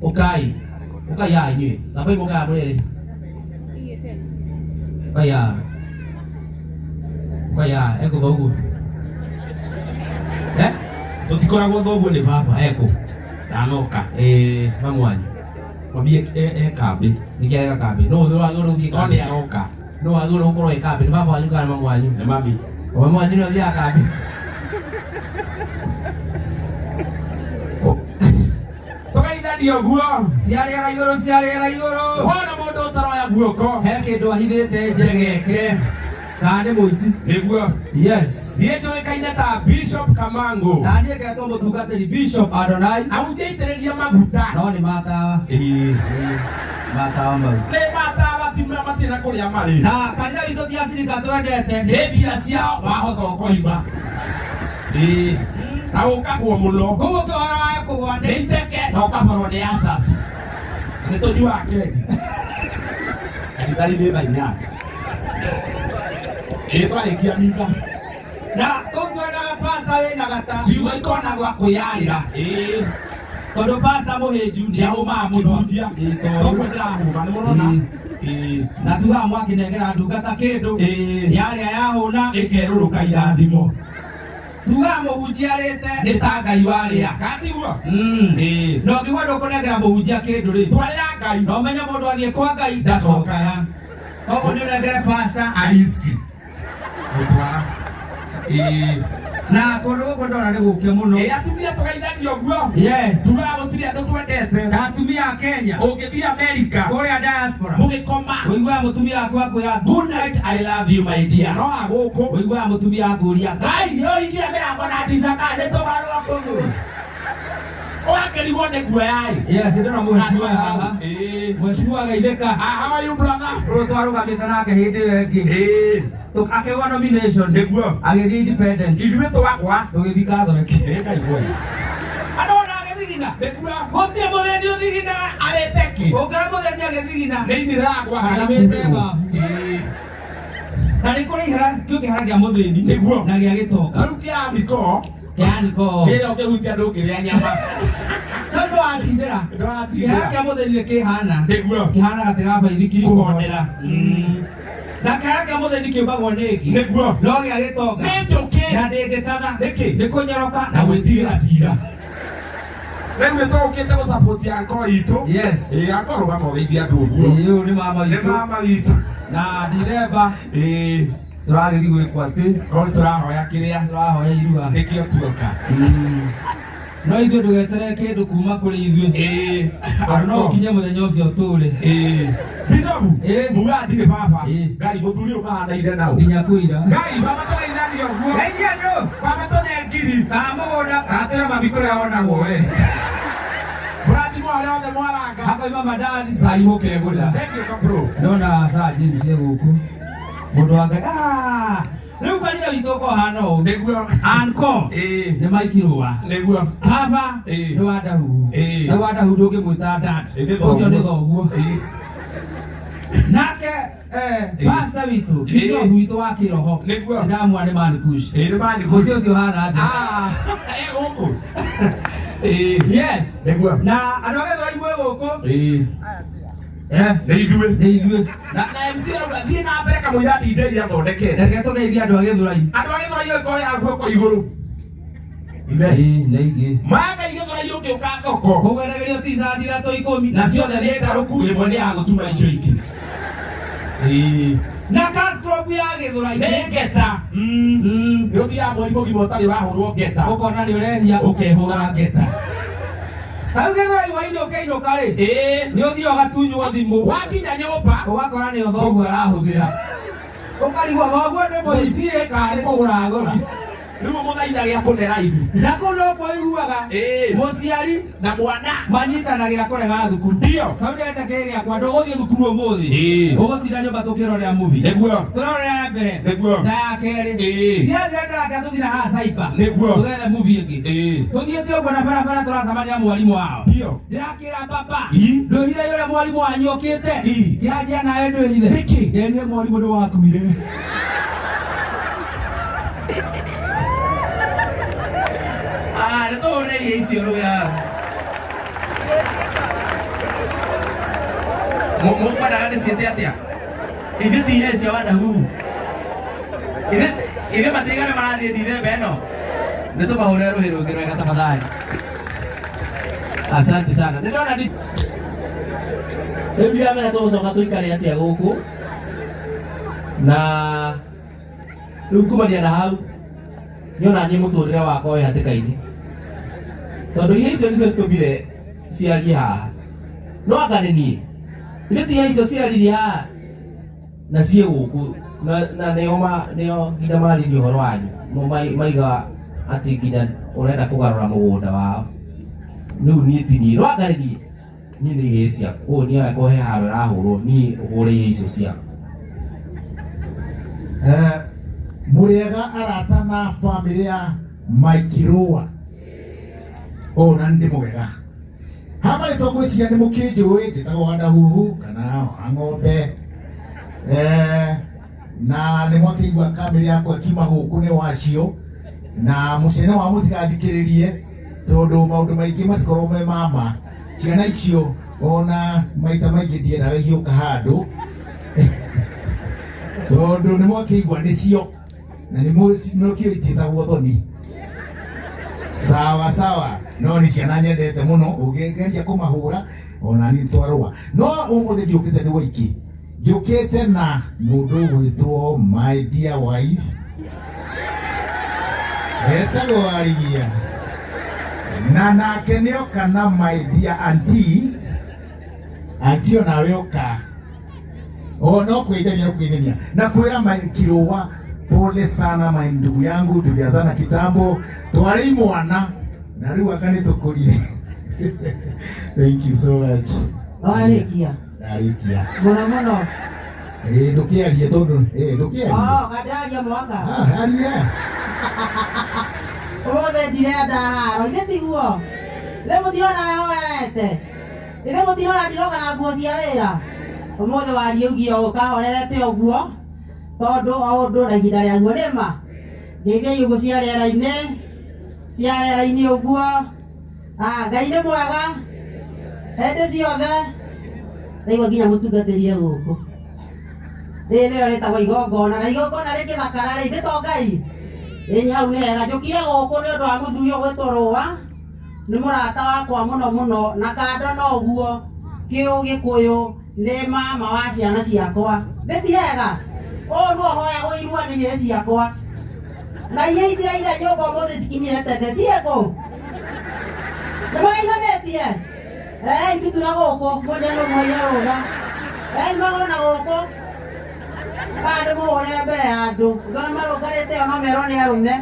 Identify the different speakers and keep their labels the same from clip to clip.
Speaker 1: Ukai ya ini. Tapi buka apa ini? Kaya, eko gogo.
Speaker 2: Tutikoragwo thoguo ni baba
Speaker 1: Eko.
Speaker 2: ndanoka
Speaker 1: Mami wanyu.
Speaker 2: mwambie kambi
Speaker 1: Nikiareka kambi. No, thura uthi
Speaker 2: no
Speaker 1: kambi.
Speaker 2: ni aroka
Speaker 1: No, athura ukorwo e kambi. Ni baba wanyu kana mami wanyu?
Speaker 2: ni mami
Speaker 1: Mami wanyu ni athia kambi.
Speaker 2: tugeithanio guo
Speaker 3: Ciarĩra igũrũ
Speaker 2: wona mundu utaroya guoko
Speaker 3: he kĩndũ ahithĩte
Speaker 2: njegeke
Speaker 3: kana nĩ mũici.
Speaker 2: niguo
Speaker 3: Yes.
Speaker 2: niĩ njũĩkaine ta Bishop Kamango
Speaker 3: Na niĩ ngetwo mũtungatĩri Bishop Adonai
Speaker 2: aunjaitĩrĩria maguta
Speaker 3: no nĩ matawa matawa mau.
Speaker 2: nĩ matawa timũra matirĩ na kũrĩa marĩ
Speaker 3: Na kanitha witũ ti Acirika twendete
Speaker 2: nĩ mbia ciao wahotha ũkoima na ũkagwo mũno
Speaker 3: koguo kĩhoro wa kũgwa
Speaker 2: nĩ iteke na ũkaborwo nĩ asas nĩ tũnyuaga kegi kanitha-inĩ na inyanya twarĩkia mitha
Speaker 3: na kũu twendaga pasta wĩna gata
Speaker 2: ciugo ikona gwa kwĩyarĩra
Speaker 3: tondũ pasta mũhĩnju
Speaker 2: nĩ ahũmaga mũhunjia toguo ndĩrahũma nĩ mũrona
Speaker 3: na tugaga mwakĩnengera ndungata kĩndũ yarĩa yahũna
Speaker 2: ĩkerũrũka irathimo
Speaker 3: tugaga mũhunjia arĩte
Speaker 2: nĩ ta Ngai warĩa katiguo
Speaker 3: no ngĩgua ndũkũnengera mũhunjia kĩndũ rĩ
Speaker 2: twarĩa Ngai
Speaker 3: no menye mũndũ athiĩ kwa Ngai
Speaker 2: ndacokaga
Speaker 3: koguo nĩ ũnengere pasta
Speaker 2: ariski gũtwara
Speaker 3: na kũndũ gũkũ ndona nĩ gũke mũno.
Speaker 2: atumia tũgeithanio guo
Speaker 3: Yes.
Speaker 2: tugaga gũtirĩ andũ twendete
Speaker 3: Na atumia a Kenya
Speaker 2: ũngĩthiĩ Amerika
Speaker 3: kũrĩa diaspora
Speaker 2: mũgĩkoma
Speaker 3: ũiguaga mũtumia waku akwĩra
Speaker 2: good night I love you my dear no agũkũ
Speaker 3: ũiguaga mũtumia akũria
Speaker 2: Ngai yoigie mĩrango na ndirica kana nĩ tũgarũra kũguo ũgakĩrigwo nĩ guoya
Speaker 3: yes ndona mũheciwa haha mũheciwa Geithĩka
Speaker 2: how are you brother
Speaker 3: ũyũ twarũgamĩte nake hĩndĩ ĩyo ĩngĩ akĩgwa nomination
Speaker 2: nĩguo
Speaker 3: agĩthiĩ independence
Speaker 2: ithuĩ twakwa
Speaker 3: tũgĩthiĩ Catholic
Speaker 2: Ngai
Speaker 3: andũ ona agĩthigina
Speaker 2: nĩguo
Speaker 3: gũtirĩ mũthĩni ũthigina
Speaker 2: arĩteki
Speaker 3: ũngĩra mũthĩni agĩthigina
Speaker 2: nĩ inĩragwa
Speaker 3: aramĩte babu na nĩ kũrĩ kĩhara kĩa mũthĩni
Speaker 2: nĩguo
Speaker 3: na gĩa gĩtoka
Speaker 2: rĩu kĩa miko
Speaker 3: kĩaniko
Speaker 2: kĩrĩa ũkĩhutia ndũngĩrĩa nyama
Speaker 3: tondũ watindĩra kĩhara kĩa mũthĩni nĩ kĩhana
Speaker 2: nĩguo
Speaker 3: kĩhana gatĩ ga baithikiri kũhondera na kĩhara kĩa mũthĩni kĩũmbagwo nĩngĩ
Speaker 2: nĩguo
Speaker 3: no gĩa gĩtoka
Speaker 2: nĩ njũkĩ
Speaker 3: na ndĩngĩtatha
Speaker 2: nĩkĩ
Speaker 3: nĩ kũnyoroka
Speaker 2: na gwĩtigĩra cira rĩu nĩ tũgũkĩte gũcapoti ankoro itũ
Speaker 3: yes
Speaker 2: akorũgama ũgeithia andũ ũguo
Speaker 3: ũyũ nĩ mama
Speaker 2: nĩ
Speaker 3: witũ
Speaker 2: mama witũ
Speaker 3: na ndiremba tũragĩthiĩ gwĩkwo atĩ
Speaker 2: korwo tũrahoya kĩrĩa
Speaker 3: tũrahoya irua
Speaker 2: nĩkĩo tuoka
Speaker 3: no ithuĩ ndũgetere kĩndũ kuma kũrĩ ithuĩ tondũ no ũkinye mũthenya ũcio tũũre
Speaker 2: bicobu muga ndirĩ baba
Speaker 3: Ngai
Speaker 2: mũthuri ũyũ mahanaine nau
Speaker 3: nginya kũira
Speaker 2: Ngai baba tũrainania ũguo
Speaker 3: geithia andũ
Speaker 2: baba tũne ngiri
Speaker 3: kana mũgũnda
Speaker 2: atĩra mami kũrĩa wonagwo we mũrathimwo harĩa othe mwaranga
Speaker 3: hakoima madani
Speaker 2: cai mũkegũrĩra thengio kabro
Speaker 3: ndona saa James gũkũ mũndũ wa Ngai rĩu kanitha witũ ũkũhana ũũ
Speaker 2: nĩguo
Speaker 3: anko nĩ maikirũa
Speaker 2: nĩguo
Speaker 3: baba nĩ wa Ndahu na wa Ndahu ndũngĩmwĩta dad ũcio nĩ thoguo nake pasta witũ bishop witũ wa kĩroho
Speaker 2: nĩguo
Speaker 3: ndamwa nĩ Manikush ũcio ũcio hana thĩ
Speaker 2: gũkũ
Speaker 3: yes
Speaker 2: nĩguo
Speaker 3: na andũ a Gĩthũrai mwĩ gũkũ
Speaker 2: nĩ ithuĩ
Speaker 3: nĩ ithuĩ
Speaker 2: na MC arauga thiĩ na mbere kamũira DJ athondekete
Speaker 3: reke tũgeithie andũ a Gĩthũrai
Speaker 2: andũ a Gĩthũrai ũngĩkorwo ya guoko igũrũ
Speaker 3: nĩ ingĩ
Speaker 2: maka Gĩthũrai ũngĩũka thoko
Speaker 3: kũgeragerio t-shirt ithatũ ikũmi
Speaker 2: na ciothe nĩ ndarũku ĩmwe nĩ ya gũtuma icio ingĩ
Speaker 3: na Castrop ya Gĩthũrai
Speaker 2: nĩ ngeta nĩ ũthiaga mweri mũgima ũtarĩ wahũrwo ngeta
Speaker 3: ũkona nĩ ũrehia
Speaker 2: ũkehũra ngeta
Speaker 3: rĩu Gĩthũrai hwainĩ ũkĩinũka rĩ nĩ ũthiĩ ũgatunywo thimũ
Speaker 2: wakinya nyũmba
Speaker 3: ũgakora nĩ thoguo arahũthĩra ũkarigwo thoguo nĩ mũici kana nĩ kũgũra agũra
Speaker 2: rĩu mũthaitha gĩa kũnera ihu
Speaker 3: na kũu no kũiguaga mũciari
Speaker 2: na mwana
Speaker 3: manyitanagĩra kũrega thukuru
Speaker 2: ndio
Speaker 3: hau ndĩrenda kĩrĩ gĩakwa ndũgũthiĩ thukuru ũmũthĩ ũgũtinda nyũmba tũkĩrorera movie
Speaker 2: nĩguo
Speaker 3: tũrorera mbere
Speaker 2: nĩguo
Speaker 3: na ya kerĩ cianjenda reke tũthiĩ na haha Cyber
Speaker 2: nĩguo
Speaker 3: tũgethe movie ĩngĩ tũthiĩte ũguo na barabara tũracemania mwarimũ wao
Speaker 2: ndio
Speaker 3: ndĩrakĩra baba ndwĩhithe ũrĩa mwarimũ wanyu ũkĩte kĩranjia nawe ndwĩhithe
Speaker 2: nĩkĩ
Speaker 3: ndenire mwarimũ nĩwakuire
Speaker 1: nĩ tũhũrerie icio rũya
Speaker 2: Mukwendaga ndĩciĩte atĩa? Ithuĩ ti ihĩĩ cia wanahu. Ithuĩ matigane marathiĩ ndithemba ĩno.
Speaker 1: Nĩtũmahũrĩre rũhĩ rũngĩ rwega tafadhali. Asante sana. Nĩndona rĩu ndiramenya tũgũcoka tũikare atĩa gũkũ. Na rĩu kumania na hau nĩona niĩ mũtũrĩre wakwa wĩ hatĩka-inĩ. Tondũ ihĩĩ icio nĩcio citũmire ciarie haha. No anga nĩ niĩ. Ithuĩ ti ihĩĩ icio ciaririe haha na ciĩ gũkũ. Na nĩo nginya maririe ũhoro wanyu. Maiga atĩ nginya ũrenda kũgarũra mũgũnda wao. Rĩu niĩ ti niĩ. No anga nĩ niĩ. Niĩ nĩ ihĩĩ ciaku. Ũũ nĩ kũhe haro ĩrahũrwo. Niĩ ũhũre ihĩĩ icio ciaku.
Speaker 4: Mũrĩega arata na bamĩrĩ ya Mike Roa. Na nĩ mũgega. Haha marĩtwa ngwĩciria nĩ mũkĩnjũĩ njĩtagwo Wanahuhu kana wa ng'ombe. Na nĩ mwakĩigua kamĩrĩ yakwa kiuma gũkũ nĩ wacio. Na mũcene wa mũtigathikĩrĩrie tondũ maũndũ maingĩ matikorwo me mama. Ciana icio ona maita maingĩ ndiendaga igĩũka handũ. Tondũ nĩ mwakĩigua nĩcio na nĩ mũkĩo itĩtagwo thoni. Sawa sawa, no nĩ ciana nyendete mũno, ũngĩgeria kũmahũra ona niĩ twarũa. No ũmũthĩ ndiũkĩte ndĩ woiki, njũkĩte na mũndũ ũgwĩtwo my dear wife, etagwo Arigia, na nake nĩoka na my dear auntie. Auntie onawe ũka. No kuidhania na kwera Mike Roa, pole sana my ndugu yangu, tuliazana kitambo twari mwana na riu akanitukurire. Thank you so much.
Speaker 5: Arikia muno
Speaker 4: ndukiarie tondu ndukiarie
Speaker 5: gadaria mwaka
Speaker 4: aria
Speaker 5: othe ndirenda haro ithe tiguo le mutirona horerete ithe mutirona ndiroka na nguo cia wĩra ũmũthĩ warie ugio ũkahorerete ũguo tondũ ũndũ na ihinda rĩaguo nĩma ngĩthiĩ ũguo cia rĩera-inĩ ũguo. Ngai nĩ mwega hĩndĩ ciothe. Ndaigua nginya mũtungatĩrie gũkũ. Rĩrĩ nĩrĩo rĩtagwo igongona, na igongona rĩngĩthakara rĩ ithe to Ngai. Ĩĩ hau nĩ hega. Njũkire gũkũ nĩ ũndũ wa mũthuri ũgwĩtwo Roa, nĩ mũrata wakwa mũno na kando na ũguo Kĩũgĩkũyũ nĩ mama wa ciana ciakwa. Ti hega. Ũũ nĩguo hoyagwo irua nĩ ihĩĩ ciakwa. Na ihĩĩ ithiraire nyũmba ũmũthĩ cikinyire tene ciĩkũ. Nĩmwaiganĩtie. Ndutura gũkũ mũnja nĩ mũhũire rũtha. Magũrũ na gũkũ kana ndĩmũhũrĩre mbere ya andũ. Ngona marũngarĩte o no merwo nĩ arũme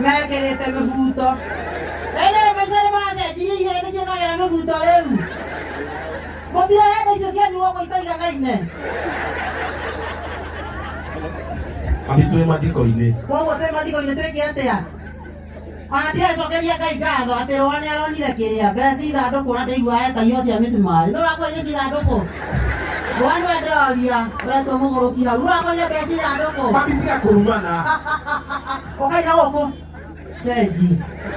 Speaker 5: mekĩrĩte mĩbuto. Maica nĩmacenjirie ihĩĩ nĩciĩkagĩra mĩbuto rĩu. Mũtirahenda icio cianyu gũkũ itaiganaine.
Speaker 2: Abi twĩ mathiko-inĩ.
Speaker 5: Koguo twĩ mathiko-inĩ twĩke atĩa? Ona ndirecokeria Ngai ngatho atĩ Roa nĩ aronire kĩrĩa mbeca ithandũkũ na ndaiguaga ta iyo cia mĩcumarĩ. Nĩũrakoire ithandũkũ? Roa nĩwe ndĩroria ũretwo mũgũrũki hau. Nĩũrakoire mbeca ithandũkũ?
Speaker 2: Mami tiga kũrumana.
Speaker 5: Ũkaina gũkũ cenji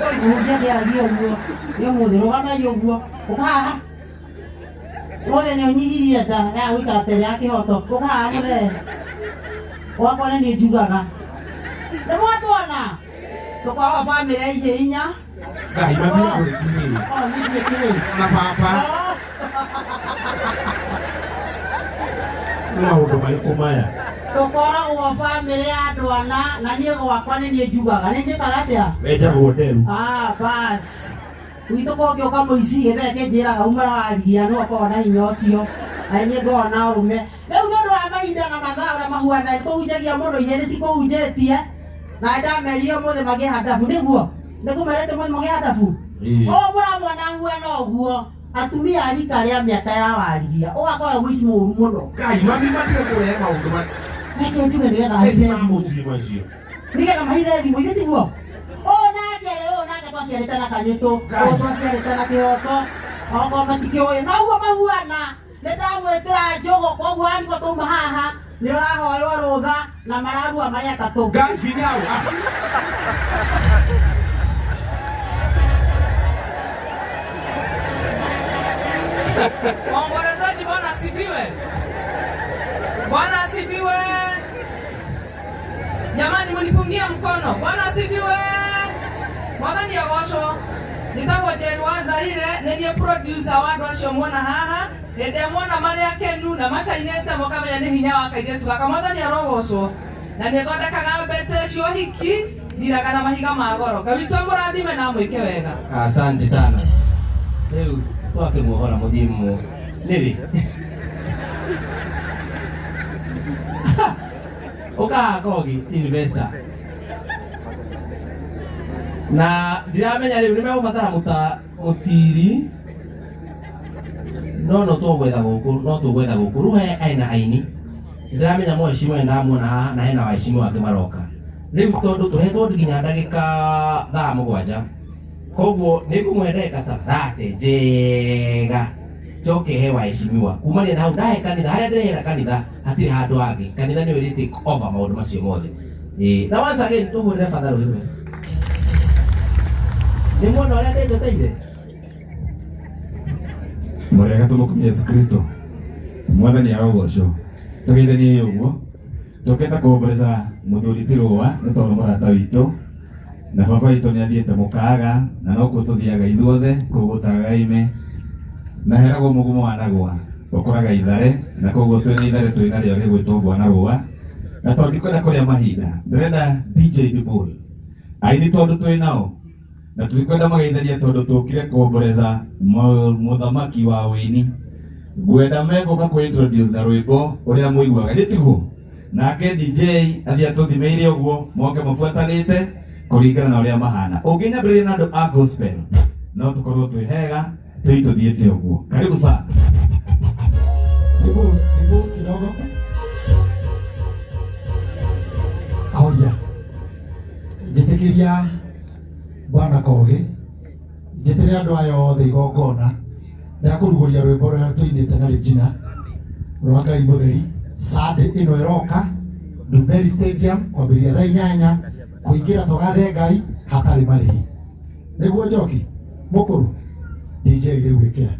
Speaker 5: ũkũhunjia ndĩaragia ũguo nĩ ũmũthĩ rũgamai ũguo ũka haha. Ũmũthĩ nĩ ũnyihirie nda ya gũikara tene ya kĩhoto. Ũka haha mũthee wakwa nĩ niĩ njugaga. Nĩmwatuona tũkoragwo bamĩrĩ ya ihĩĩ inya.
Speaker 2: Ngai mami agũrĩkirie. Na baba. Nĩ maũndũ marĩkũ maya?
Speaker 5: Tũkoragwo bamĩrĩ ya andũ ana na niĩ gwakwa nĩ niĩ njugaga. Nĩ njĩkaga atĩa?
Speaker 2: Wetagwo Nderu.
Speaker 5: Basi gwitũ kũngĩũka mũici gĩthee kĩnjĩraga umĩra wa Arigia nĩwe ũkoragwo na hinya ũcio. Na niĩ ngoragwo na ũrũme. Rĩu nĩ ũndũ wa mahinda na mathaa ũrĩa mahuana tũhunjagia mũno ihĩĩ nĩcikũhunjĩtie. Na ndamerire ũmũthĩ magĩe handabu nĩguo. Nĩngũmerete mũthĩ magĩe handabu. Mũramwona huana ũguo atumia a rika rĩa mĩaka ya Arigia ũgakorwo mũici mũũru mũno.
Speaker 2: Ngai mami matige kũrehe maũndũ maya.
Speaker 5: Reke njuge nĩgetha mahithe thimũ ithe tiguo. Nake twaciarĩte na kanyũtũ, twaciarĩte na kĩhoto, okorwo matikĩũĩ. Na ũguo mahuana nĩndamwĩtĩra njũgũ koguo anĩko twauma haha nĩ ũrahoywo rũtha na mararua marĩa atatũ.
Speaker 2: Ngai hinya hau.
Speaker 6: Waombolezaji, Bwana asifiwe. Bwana asifiwe. Jamani, mnipungia mkono. Bwana asifiwe. Mwathani agocwo. Nitagwo Jerwa Zaire, nĩ producer wa andũ acio muona haha. Hĩndĩ muona marĩ akenu na macainĩte mũkamenya nĩ hinya wa kairĩtu gaka. Mwathani arogocwo. Na nĩ thondekaga mbete cio hiki, ndiraga na mahiga ma goro. Ngai witũ mũrathime na mwĩke wega.
Speaker 1: Asante sana. Rĩu twakĩmuohora mũthimu nĩrĩ. Uka Kogi investor. Na ndiramenya rĩu nĩmegũbatara mũtiri. No tũgwetha gũkũ rĩu aina aini. Ndiramenya mheshimiwa ndamuona haha na hena waheshimiwa angĩ maroka. Rĩu tondũ tũhetwo nginya ndagĩka 7. Koguo nĩngũmwendeka ta thate njega. Njoke he waheshimiwa. Kumania na hau ndahe kanitha harĩa ndĩrehera kanitha hatirĩ handũ hangĩ. Kanitha nĩyo ĩrĩ take over maũndũ macio mothe. Na once again tũhũrĩre Father Rũhĩrwe. Nĩ muona ũrĩa ndĩnjeteire.
Speaker 7: Mũrega tũmũkumia Yesu Kristo. Mwathani arogocwo. Tũgeithanie ũguo. Tũkĩte kũmboreza mũthuri Tirũa nĩ tondũ mũrata witũ. Na baba witũ nĩ athiĩte mũkaga na no kuo tũthiaga ithuothe kũgũtaga ime. Na heragwo mũgumo wanagwa ũkoraga ithare na koguo twĩna ithare twĩna rĩo rĩgwĩtwo Bwanagwa. Na tondũ ndikwenda kũrĩa mahinda ndĩrenda DJ Dibul aini tondũ twĩnao na tũtikwenda mageithania tondũ tũkire kũmboreza mũthamaki wa wĩini. Ngwenda megũka kũ-introduce na rwĩmbo ũrĩa mũiguaga nĩtiguo. Nake DJ athiĩ atũthimeire ũguo moke mũbuatanĩte kũringana na ũrĩa mahana. Ũngĩnyambĩrĩria na andũ a gospel no tũkorwo twĩhega tũthiĩte ũguo. Karibu sana.
Speaker 4: Hebu kidogo. Ahoria. Njĩtĩkĩria Bwana Kogi. Njĩtĩkĩria andũ aya othe igongona. Rĩa kũrugũria rwĩmbo rũrĩa tũinĩte na Regina. Rwa Ngai mũtheri. Sunday ĩno ĩroka. Ndumberi Stadium kwambĩrĩria thaa 8. Kũingĩra tũgathe Ngai hatarĩ marĩhi. Nĩguo Njoki. Mũkũrũ. DJ rĩu wĩkĩra.